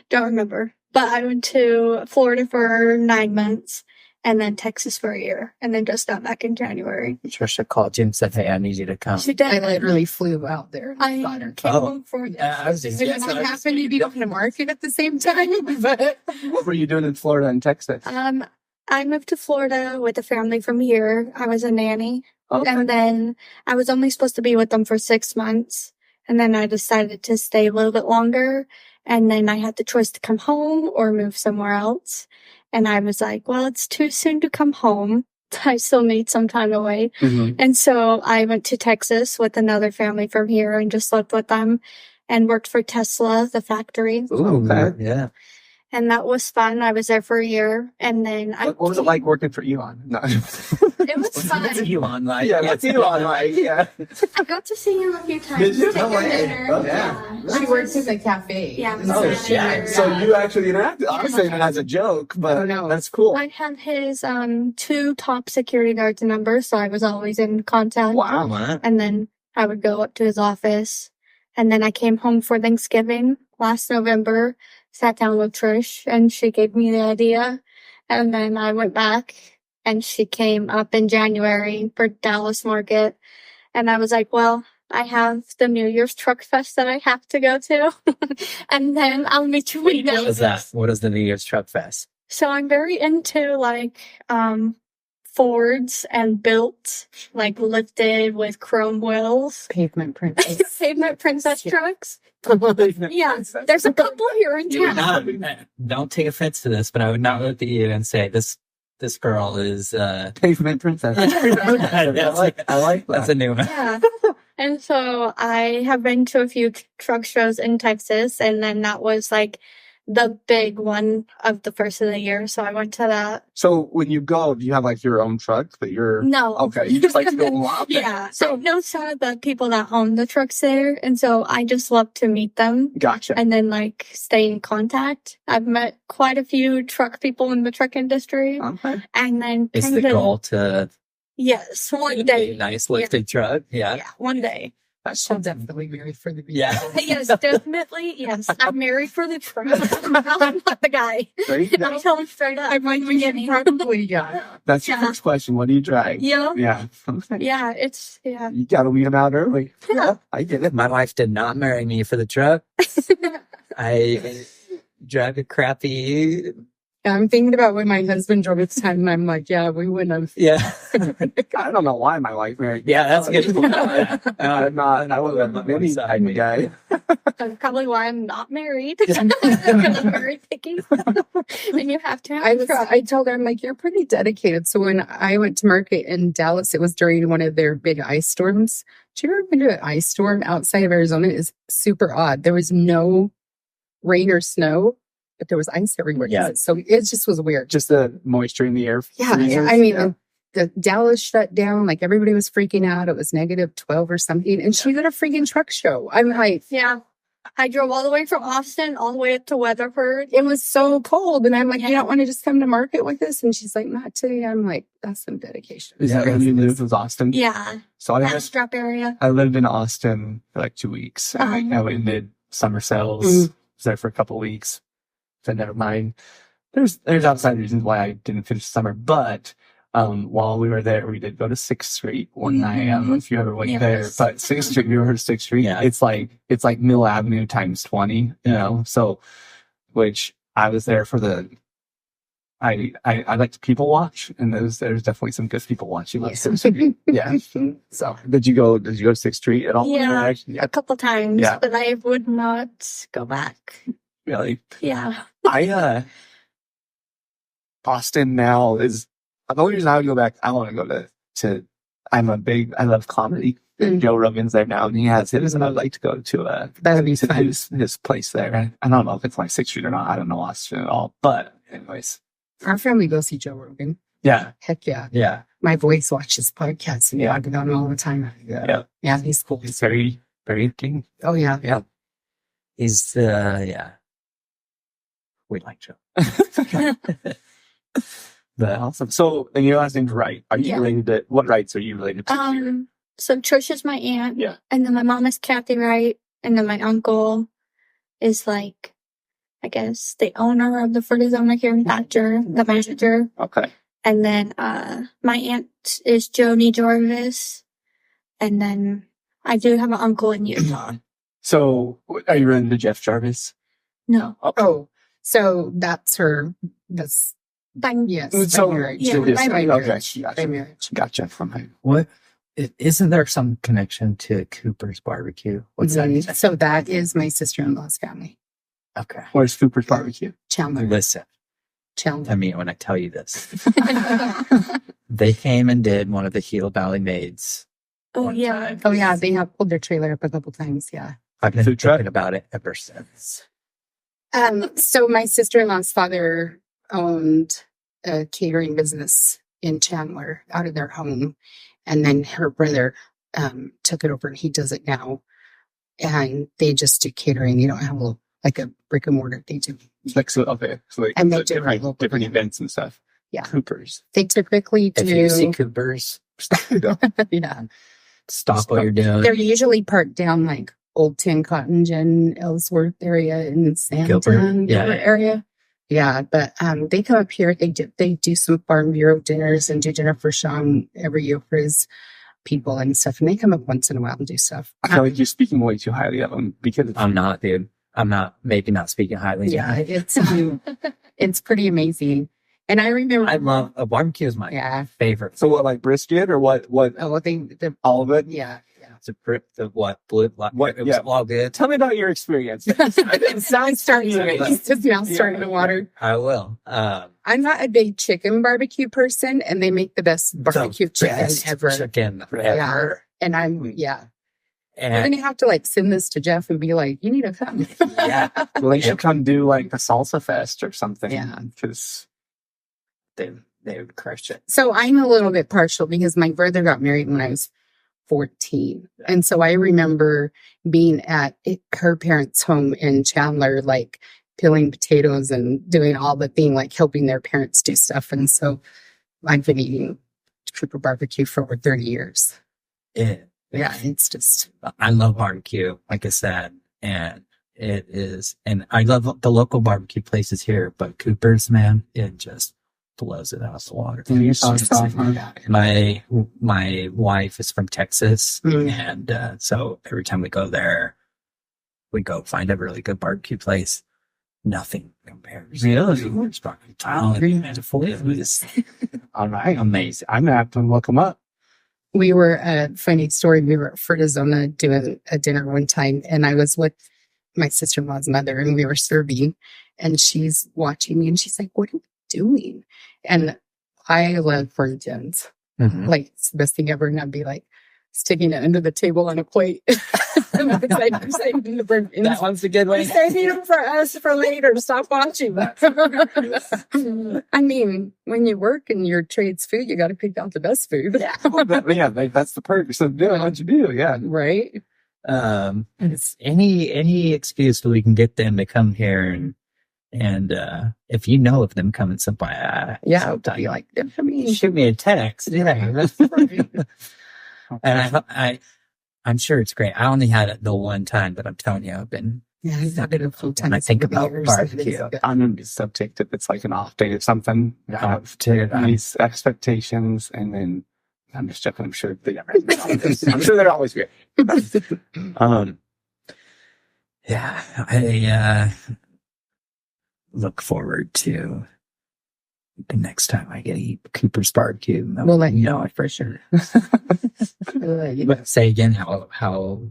Speaker 4: Don't remember. But I went to Florida for 9 months and then Texas for a year and then just got back in January.
Speaker 1: Tricia called you and said, "Hey, I need you to come."
Speaker 4: She did.
Speaker 2: I literally flew out there.
Speaker 4: I came home for it.
Speaker 1: I was just,
Speaker 2: And I happened to be on the market at the same time. But
Speaker 3: What were you doing in Florida and Texas?
Speaker 4: I moved to Florida with a family from here. I was a nanny.
Speaker 3: Okay.
Speaker 4: And then I was only supposed to be with them for 6 months. And then I decided to stay a little bit longer. And then I had the choice to come home or move somewhere else. And I was like, well, it's too soon to come home. I still need some time away.
Speaker 3: Mm-hmm.
Speaker 4: And so I went to Texas with another family from here and just lived with them and worked for Tesla, the factory.
Speaker 3: Ooh, okay.
Speaker 1: Yeah.
Speaker 4: And that was fun. I was there for a year. And then
Speaker 3: What was it like working for Elon? No.
Speaker 4: It was fun.
Speaker 1: What's Elon like?
Speaker 3: Yeah, what's Elon like? Yeah.
Speaker 4: I got to see him a few times.
Speaker 3: Did you?
Speaker 4: Take
Speaker 3: No
Speaker 4: him
Speaker 3: way.
Speaker 4: dinner.
Speaker 3: Oh,
Speaker 4: Yeah.
Speaker 2: she works in the cafe.
Speaker 4: Yeah.
Speaker 3: Oh,
Speaker 4: Yeah.
Speaker 3: shit. So you actually interacted. I was saying it as a joke, but
Speaker 2: Oh, no.
Speaker 3: that's cool.
Speaker 4: I had his 2 top security guards numbers, so I was always in contact.
Speaker 3: Wow.
Speaker 1: Wow.
Speaker 4: And then I would go up to his office. And then I came home for Thanksgiving last November, sat down with Trish, and she gave me the idea. And then I went back, and she came up in January for Dallas Market. And I was like, well, I have the New Year's Truck Fest that I have to go to. And then I'll meet you in
Speaker 1: What is
Speaker 4: Dallas.
Speaker 1: that? What is the New Year's Truck Fest?
Speaker 4: So I'm very into Fords and built, lifted with chrome wheels.
Speaker 2: Pavement princess.
Speaker 4: Pavement princess
Speaker 2: Yeah.
Speaker 4: trucks. Yeah, there's a couple here in
Speaker 1: You would
Speaker 4: town.
Speaker 1: not, don't take offense to this, but I would not look at you and say this girl is
Speaker 3: Pavement princess. I like that.
Speaker 1: that's a new one.
Speaker 4: Yeah. And so I have been to a few truck shows in Texas, and then that was the big one of the first of the year. So I went to that.
Speaker 3: So when you go, do you have your own truck that you're?
Speaker 4: No.
Speaker 3: Okay, you just to go along. Okay.
Speaker 4: Yeah.
Speaker 3: So
Speaker 4: I know some of the people that own the trucks there, and so I just love to meet them.
Speaker 3: Gotcha.
Speaker 4: And then stay in contact. I've met quite a few truck people in the truck industry.
Speaker 3: Okay.
Speaker 4: And then
Speaker 1: Is the goal to
Speaker 4: yes, one
Speaker 1: a
Speaker 4: day.
Speaker 1: nice lifted truck? Yeah.
Speaker 4: Yeah, one day.
Speaker 2: She'll definitely marry for the
Speaker 1: Yeah.
Speaker 4: Yes, definitely. Yes. I'm married for the truck. I'm not the guy.
Speaker 3: Right?
Speaker 4: I tell him straight up.
Speaker 2: I might be probably, yeah.
Speaker 3: That's your
Speaker 4: Yeah.
Speaker 3: first question. What do you drive?
Speaker 4: Yeah.
Speaker 3: Yeah. Okay.
Speaker 4: Yeah, it's yeah.
Speaker 3: You gotta weed them out early.
Speaker 4: Yeah.
Speaker 3: I get it.
Speaker 1: My wife did not marry me for the truck. I drive a crappy.
Speaker 2: I'm thinking about when my husband drove at the time, and I'm like, yeah, we wouldn't have.
Speaker 1: Yeah.
Speaker 3: I don't know why my wife married me.
Speaker 1: Yeah, that's good.
Speaker 3: I'm not. I wasn't any type of guy.
Speaker 4: That's probably why I'm not married. Because I'm very picky. And you have to have a truck.
Speaker 2: I told her, I'm like, you're pretty dedicated. So when I went to market in Dallas, it was during one of their big ice storms. Did you ever been to an ice storm outside of Arizona? It's super odd. There was no rain or snow, but there was ice everywhere.
Speaker 1: Yeah.
Speaker 2: So it just was weird.
Speaker 3: Just the moisture in the air.
Speaker 2: Yeah.
Speaker 3: freezes.
Speaker 2: I mean,
Speaker 3: Yeah.
Speaker 2: the Dallas shut down. Everybody was freaking out. It was -12 or something. And she's at a freaking truck show. I'm like,
Speaker 4: Yeah. I drove all the way from Austin all the way up to Weatherford.
Speaker 2: it was so cold. And I'm like, you don't want to just come to market with us? And she's like, not today. I'm like, that's some dedication.
Speaker 3: Is that where you lived? Was Austin?
Speaker 4: Yeah.
Speaker 3: So I
Speaker 4: Bastrop area.
Speaker 3: I lived in Austin for 2 weeks. I went and did summer sales.
Speaker 2: Mhm.
Speaker 3: Was there for a couple of weeks. So never mind. There's outside reasons why I didn't finish summer, but while we were there, we did go to 6th Street one night. I don't know if you ever went there,
Speaker 4: Yes.
Speaker 3: but 6th Street, you ever heard of 6th Street?
Speaker 1: Yeah.
Speaker 3: It's like Mill Avenue times 20, you know? So, which I was there for I like to people watch, and there's definitely some good people watching on 6th Street. Yeah. So did you go to 6th Street at all?
Speaker 4: Yeah.
Speaker 3: Yeah.
Speaker 4: A couple times.
Speaker 3: Yeah.
Speaker 4: But I would not go back.
Speaker 3: Really?
Speaker 4: Yeah.
Speaker 3: Austin now is the only reason I would go back. I want to go to I love comedy. And Joe Rogan's there now, and he has his, and I'd like to go to
Speaker 2: That'd be fun.
Speaker 3: his place there. I don't know if it's 6th Street or not. I don't know Austin at all. But anyways,
Speaker 2: Our family goes see Joe Rogan.
Speaker 3: yeah,
Speaker 2: Heck yeah.
Speaker 1: Yeah.
Speaker 2: My voice watches podcasts and
Speaker 3: Yeah.
Speaker 2: I get on all the time.
Speaker 3: yeah.
Speaker 2: Yeah, he's cool.
Speaker 3: It's very, very interesting.
Speaker 2: Oh, yeah.
Speaker 3: Yeah.
Speaker 1: He's, yeah. We like Joe.
Speaker 3: That's awesome. So, and your last name's Wright. Are you related to, what Wrights are you related to?
Speaker 4: So Tricia's my aunt.
Speaker 3: Yeah.
Speaker 4: And then my mom is Kathy Wright. And then my uncle is like, I guess, the owner of the Fordizona here in Thatcher, the manager.
Speaker 3: Okay.
Speaker 4: And then my aunt is Joni Jarvis. And then I do have an uncle in Utah.
Speaker 3: So, are you related to Jeff Jarvis?
Speaker 4: No.
Speaker 3: Okay.
Speaker 2: Oh, so that's her. That's yes.
Speaker 3: So,
Speaker 2: by marriage.
Speaker 3: yeah,
Speaker 2: By marriage.
Speaker 3: okay.
Speaker 2: By marriage.
Speaker 3: Gotcha. From her.
Speaker 1: What? Isn't there some connection to Cooper's Barbecue? What's that?
Speaker 2: So that is my sister-in-law's family.
Speaker 1: Okay.
Speaker 3: Where's Cooper's Barbecue?
Speaker 2: Chandler.
Speaker 1: Listen,
Speaker 2: Chandler.
Speaker 1: I mean, when I tell you this, they came and did one of the Heel Valley Maids.
Speaker 4: Oh, yeah.
Speaker 2: Oh yeah, they have pulled their trailer up a couple times. Yeah.
Speaker 1: I've been
Speaker 3: Food truck?
Speaker 1: talking about it ever since.
Speaker 2: So my sister-in-law's father owned a catering business in Chandler out of their home. And then her brother took it over and he does it now. And they just do catering. They don't have like a brick and mortar. They do.
Speaker 3: Like, so, okay. So, like,
Speaker 2: And they
Speaker 3: so
Speaker 2: do
Speaker 3: different
Speaker 2: local
Speaker 3: events and stuff.
Speaker 2: Yeah.
Speaker 3: Cooper's.
Speaker 2: They typically
Speaker 1: If you see
Speaker 2: do.
Speaker 1: Cooper's,
Speaker 2: Yeah.
Speaker 1: stop what you're doing.
Speaker 2: They're usually parked down like Old Tin Cotton Gin, Ellsworth area in
Speaker 1: Gilbert.
Speaker 2: Santon
Speaker 1: Yeah.
Speaker 2: area. Yeah, but they come up here. They do some Farm Bureau dinners and do dinner for Sean every year for his people and stuff. And they come up once in a while and do stuff.
Speaker 3: I feel like you're speaking way too highly of them because
Speaker 1: I'm not, dude. I'm not, maybe not speaking highly.
Speaker 2: Yeah, it's pretty amazing. And I remember,
Speaker 1: I love, barbecue is my
Speaker 2: yeah.
Speaker 1: favorite.
Speaker 3: So what, like brisket or what?
Speaker 2: Oh,
Speaker 3: All of it?
Speaker 2: yeah.
Speaker 1: It's a grip of what? Blue, like,
Speaker 3: What?
Speaker 1: it was
Speaker 3: Yeah.
Speaker 1: all good.
Speaker 3: Tell me about your experience.
Speaker 2: It's now starting to water.
Speaker 1: I will.
Speaker 2: I'm not a big chicken barbecue person, and they make the best barbecue
Speaker 1: The
Speaker 2: chicken
Speaker 1: best
Speaker 2: ever.
Speaker 1: Chicken
Speaker 2: Yeah.
Speaker 1: ever.
Speaker 2: And I'm, yeah. We're
Speaker 1: And
Speaker 2: gonna have to like send this to Jeff and be like, you need to come.
Speaker 1: yeah,
Speaker 3: Well, they should come do like a salsa fest or something.
Speaker 2: Yeah.
Speaker 3: Because
Speaker 1: they would crush it.
Speaker 2: So I'm a little bit partial because my brother got married when I was 14. And so I remember being at her parents' home in Chandler, like peeling potatoes and doing all the thing, like helping their parents do stuff. And so I've been eating Cooper barbecue for over 30 years. Yeah, it's just.
Speaker 1: I love barbecue, like I said, and it is, and I love the local barbecue places here, but Cooper's, man, it just blows it out of the water. My wife is from Texas, and so every time we go there, we go find a really good barbecue place. Nothing compares.
Speaker 3: Really? All right.
Speaker 1: Amazing.
Speaker 3: I'm going to have to look them up.
Speaker 2: We were, funny story, we were at Fordizona doing a dinner one time, and I was with my sister-in-law's mother, and we were serving, and she's watching me, and she's like, what are you doing? And I love Fordizons.
Speaker 1: Mm-hmm.
Speaker 2: Like, it's the best thing ever, and I'd be like, sticking it under the table on a plate. I'm saving the bird.
Speaker 1: That one's a good one.
Speaker 2: Saving them for us for later. Stop watching. I mean, when you work and your trade's food, you got to pick out the best food.
Speaker 3: That's the purpose of doing what you do. Yeah.
Speaker 2: Right.
Speaker 1: It's any excuse that we can get them to come here and if you know of them coming sometime,
Speaker 2: Yeah, I'll be like, I mean,
Speaker 1: shoot me a text. Yeah. And I'm sure it's great. I only had it the one time, but I'm telling you, I've been.
Speaker 2: yeah, I've done it a few times.
Speaker 1: When I think about
Speaker 2: over the years.
Speaker 1: barbecue,
Speaker 3: I'm going to be subject if it's like an off day or something. These expectations, and then I'm just joking. I'm sure they're always great.
Speaker 1: Yeah, I look forward to the next time I get to eat Cooper's barbecue.
Speaker 2: We'll let you
Speaker 1: know it for sure.
Speaker 2: We'll let you know.
Speaker 1: But say again how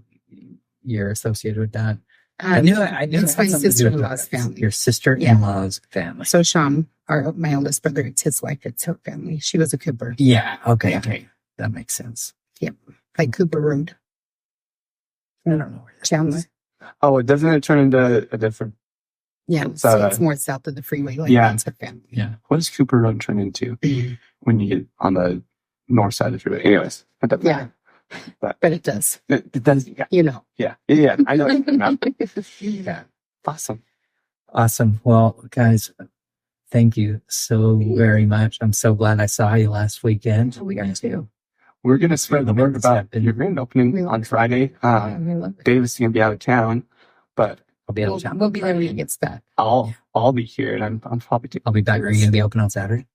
Speaker 1: you're associated with that. I knew
Speaker 2: it's my sister-in-law's family.
Speaker 1: Your sister-in-law's family.
Speaker 2: So Sean, my oldest brother, it's his wife, it's her family. She was a Cooper.
Speaker 1: Yeah. Okay.
Speaker 2: Yeah.
Speaker 1: Okay. That makes sense.
Speaker 2: Yep. Like Cooper Road.
Speaker 1: I don't know where that
Speaker 2: Chandler.
Speaker 1: is.
Speaker 3: Oh, doesn't it turn into a different?
Speaker 2: Yeah. So it's more south of the freeway. Like
Speaker 3: Yeah.
Speaker 2: that's her family.
Speaker 1: Yeah.
Speaker 3: What does Cooper Road turn into when you get on the north side of the freeway? Anyways, it doesn't
Speaker 2: Yeah.
Speaker 3: matter.
Speaker 2: but it does.
Speaker 3: It does. Yeah.
Speaker 2: You know.
Speaker 3: Yeah. I know. Yeah. Awesome.
Speaker 5: Awesome. Well, guys, thank you so very much. I'm so glad I saw you last weekend.
Speaker 2: We are too.
Speaker 3: We're going to spread the word about your grand opening on Friday.
Speaker 2: We love it.
Speaker 3: Davis is going to be out of town, but
Speaker 5: I'll be out of town.
Speaker 2: We'll be there when he gets back.
Speaker 3: I'll be here, and I'm probably
Speaker 5: I'll be back. Are you going to be open on Saturday?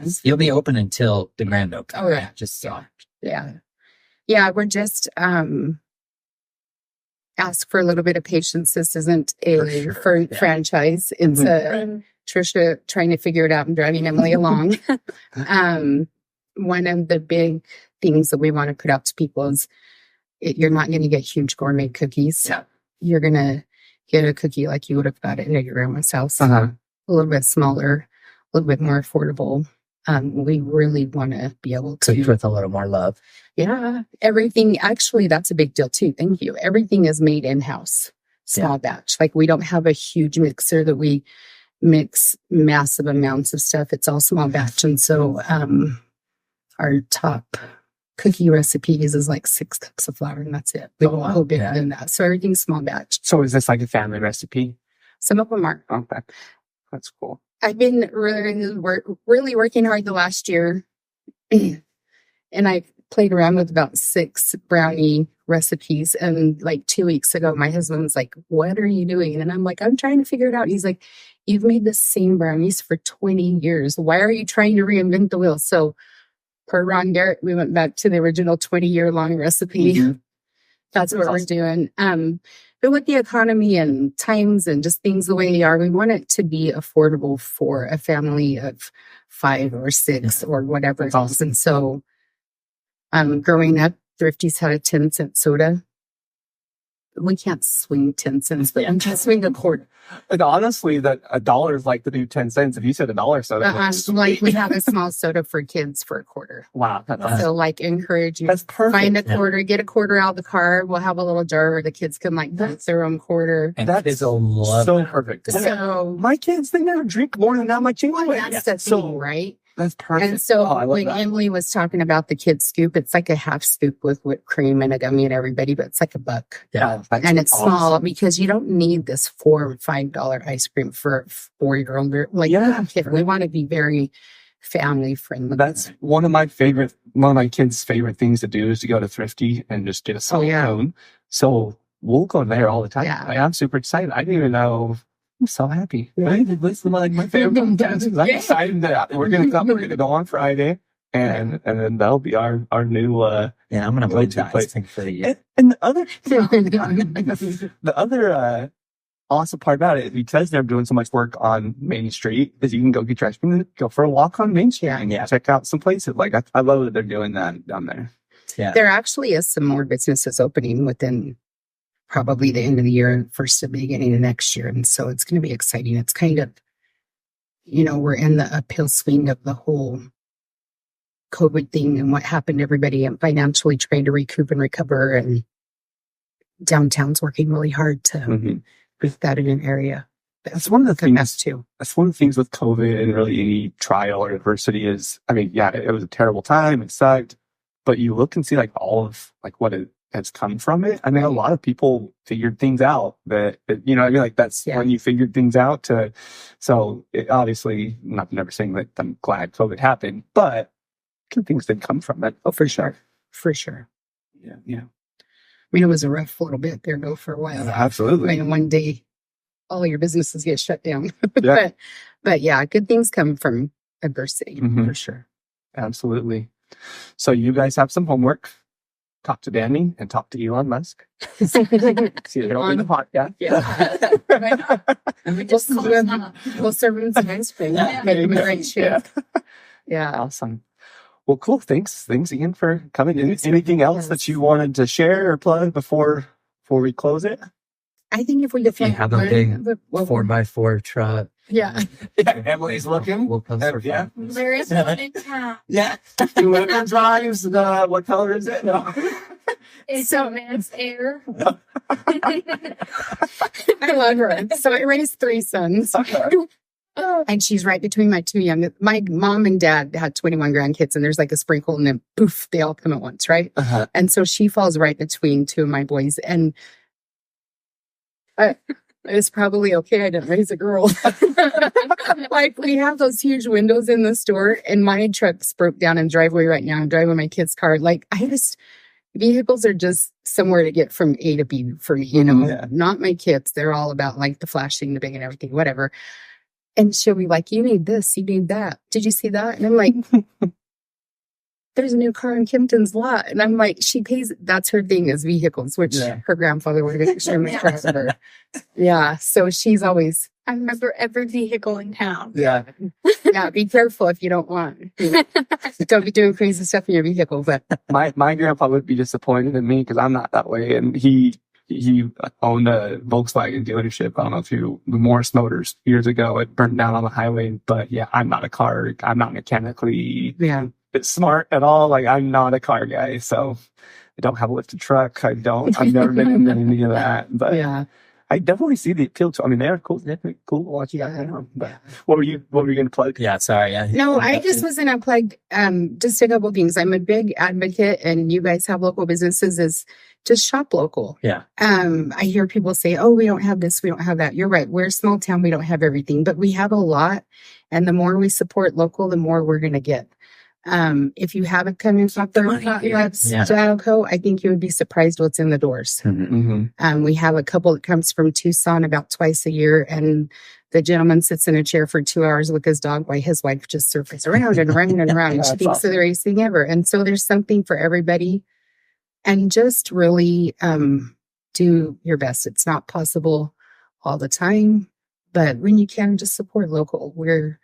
Speaker 5: Yes. You'll be open until the grand opening.
Speaker 2: Oh, yeah.
Speaker 5: Just so.
Speaker 2: Yeah. Yeah, we're just ask for a little bit of patience. This isn't a franchise. It's a Tricia trying to figure it out and driving Emily along. One of the big things that we want to put out to people is you're not going to get huge gourmet cookies.
Speaker 3: Yeah.
Speaker 2: You're going to get a cookie like you would have got it at your grandma's house.
Speaker 3: Uh-huh.
Speaker 2: A little bit smaller, a little bit more affordable. We really want to be able to
Speaker 5: Cooked with a little more love.
Speaker 2: Yeah, everything. Actually, that's a big deal too. Thank you. Everything is made in-house, small batch. Like we don't have a huge mixer that we mix massive amounts of stuff. It's all small batch. And so our top cookie recipes is like 6 cups of flour and that's it. We won't go bigger than that. So everything's small batch.
Speaker 3: So is this like a family recipe?
Speaker 2: Some of them are.
Speaker 3: Okay. That's cool.
Speaker 2: I've been really working hard the last year. And I played around with about 6 brownie recipes. And like 2 weeks ago, my husband was like, what are you doing? And I'm like, I'm trying to figure it out. He's like, you've made the same brownies for 20 years. Why are you trying to reinvent the wheel? So per Ron Garrett, we went back to the original 20-year-long recipe. Mm-hmm. That's what we're doing. But with the economy and times and just things the way they are, we want it to be affordable for a family of 5 or 6 or whatever it is. And so growing up, Thrifty's had a 10-cent soda. We can't swing 10 cents, but I'm just swing a quarter.
Speaker 3: And honestly, that $1 is like the new 10 cents. If you said $1 soda,
Speaker 2: like we have a small soda for kids for a quarter.
Speaker 3: Wow.
Speaker 2: So like encourage you.
Speaker 3: That's perfect.
Speaker 2: Find a quarter, get a quarter out of the car. We'll have a little jar where the kids can like put their own quarter.
Speaker 5: And that is a love.
Speaker 3: So perfect.
Speaker 2: So
Speaker 3: my kids, they never drink more than that much anyway.
Speaker 2: That's the thing, right?
Speaker 3: That's perfect.
Speaker 2: And so when Emily was talking about the kid scoop, it's like a half scoop with whipped cream and a gummy and everybody, but it's like $1.
Speaker 3: Yeah.
Speaker 2: And it's awesome. Small because you don't need this $4 or $5 ice cream for a 4-year-old. Like, kid. We want to be very family friendly.
Speaker 3: That's one of my kids' favorite things to do is to go to Thrifty and just get a small cone. So we'll go there all the time. Yeah. I'm super excited. I didn't even know. I'm so happy. Right? This is like my favorite podcast. I'm excited that we're gonna go on Friday, and then that'll be our new
Speaker 5: I'm gonna put
Speaker 3: place
Speaker 5: for the year.
Speaker 3: And the other awesome part about it, because they're doing so much work on Main Street, is you can go get your ice cream and go for a walk on Main Street and check out some places. Like I love that they're doing that down there.
Speaker 5: Yeah,
Speaker 2: there actually is some more businesses opening within probably the end of the year, first of the beginning of next year. And so it's going to be exciting. It's kind of, we're in the uphill swing of the whole COVID thing and what happened to everybody and financially trying to recoup and recover. And downtown's working really hard to put that in an area.
Speaker 3: That's one of the things
Speaker 2: too.
Speaker 3: That's one of the things with COVID and really any trial or adversity is, it was a terrible time. It sucked, but you look and see like all of like what it has come from it. A lot of people figured things out that that's when you figured things out so it, obviously I'm never saying that I'm glad COVID happened, but good things did come from it.
Speaker 2: Oh, for sure. For sure.
Speaker 3: Yeah.
Speaker 2: It was a rough little bit there though for a while.
Speaker 3: Absolutely.
Speaker 2: One day all your businesses get shut down. but good things come from adversity for sure.
Speaker 3: Absolutely. So you guys have some homework. Talk to Danny and talk to Elon Musk. See if they'll be the podcast.
Speaker 2: Yeah. We'll serve them some ice cream. Make them a great show. Yeah.
Speaker 3: Awesome. Well, cool. Thanks again for coming in. Anything else that you wanted to share or plug before we close it?
Speaker 2: I think if we define
Speaker 5: have a big 4x4 truck.
Speaker 2: Yeah.
Speaker 3: Emily's looking.
Speaker 5: We'll post for fun.
Speaker 4: There is one in town.
Speaker 3: Yeah. Whoever drives what color is it? No.
Speaker 4: It's air.
Speaker 2: I love her. So I raised 3 sons. And she's right between my two young. My mom and dad had 21 grandkids, and there's like a sprinkle, and then poof, they all come at once, right? And so she falls right between two of my boys, and it's probably okay I didn't raise a girl. Like, we have those huge windows in the store, and my truck's broke down in the driveway right now. I'm driving my kid's car. Like, vehicles are just somewhere to get from A to B for me, you know, not my kids. They're all about like the flashing, the big and everything, whatever. And she'll be like, you need this, you need that. Did you see that? And I'm like, there's a new car in Kimpton's lot. And I'm like, she pays, that's her thing, is vehicles, which her grandfather would have been extremely proud of her. Yeah. So she's always,
Speaker 4: I remember every vehicle in town.
Speaker 3: Yeah.
Speaker 2: yeah, be careful if you don't want. Don't be doing crazy stuff in your vehicle. But
Speaker 3: My grandpa would be disappointed in me because I'm not that way. And he owned a Volkswagen dealership. I don't know if you, Morris Motors, years ago. It burned down on the highway. But yeah, I'm not mechanically smart at all. Like, I'm not a car guy. So I don't have a lifted truck. I've never been into any of that. But
Speaker 2: yeah.
Speaker 3: I definitely see the appeal to. I mean, they're cool. Definitely cool to watch that. But what were you going to plug?
Speaker 5: Yeah, sorry.
Speaker 2: No, I just was going to plug just a couple things. I'm a big advocate, and you guys have local businesses, is just shop local.
Speaker 5: Yeah.
Speaker 2: I hear people say, oh, we don't have this, we don't have that. You're right. We're a small town. We don't have everything, but we have a lot. And the more we support local, the more we're going to get. If you haven't come and shopped there, I think you would be surprised what's in the doors. We have a couple that comes from Tucson about twice a year, and the gentleman sits in a chair for 2 hours with his dog while his wife just circles around and around and around. And she thinks of the greatest thing ever. And so there's something for everybody, and just really do your best. It's not possible all the time, but when you can, just support local. We're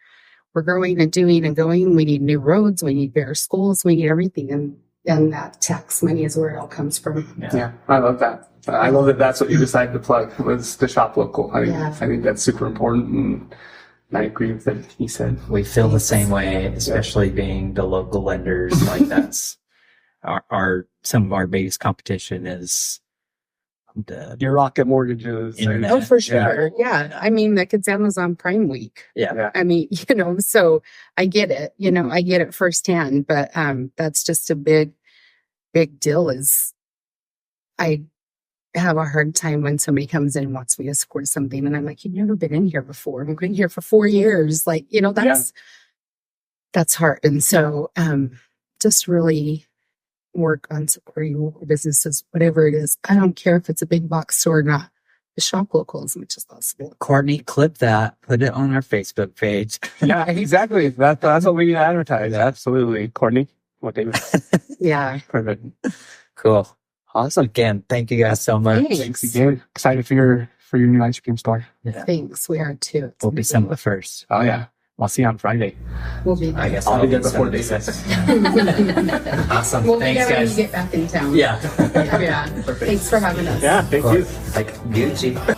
Speaker 2: growing and doing and going. We need new roads. We need better schools. We need everything. And that tax money is where it all comes from.
Speaker 3: Yeah, I love that. I love that that's what you decided to plug, was the shop local. I think that's super important. And I agree with what he said.
Speaker 5: We feel the same way, especially being the local lenders. Like, that's some of our biggest competition is
Speaker 3: your Rocket Mortgages.
Speaker 2: Oh, for sure. Yeah. I mean, like, it's Amazon Prime Week.
Speaker 5: Yeah.
Speaker 2: I mean, so I get it, I get it firsthand, but that's just a big deal. Is I have a hard time when somebody comes in and wants me to support something, and I'm like, you've never been in here before. We've been here for 4 years. Like, that's hard. And so just really work on supporting local businesses, whatever it is. I don't care if it's a big box store or not. The shop local as much as possible.
Speaker 5: Courtney, clip that, put it on our Facebook page.
Speaker 3: Yeah, exactly. That's what we need to advertise. Absolutely. Courtney, what David?
Speaker 2: Yeah.
Speaker 3: Perfect.
Speaker 5: Cool. Awesome. Again, thank you guys so much.
Speaker 2: Thanks
Speaker 3: again. Excited for your new ice cream store.
Speaker 5: Yeah.
Speaker 2: Thanks. We are too.
Speaker 5: We'll be some of the first.
Speaker 3: Oh yeah. I'll see you on Friday.
Speaker 2: We'll be there.
Speaker 5: I guess
Speaker 3: I'll be there before they say.
Speaker 5: Awesome.
Speaker 2: We'll
Speaker 5: Thanks,
Speaker 2: be there when
Speaker 5: guys.
Speaker 2: you get back in town.
Speaker 5: Yeah.
Speaker 2: Yeah. Thanks for having us.
Speaker 3: Yeah, thank you.
Speaker 5: Like Gucci.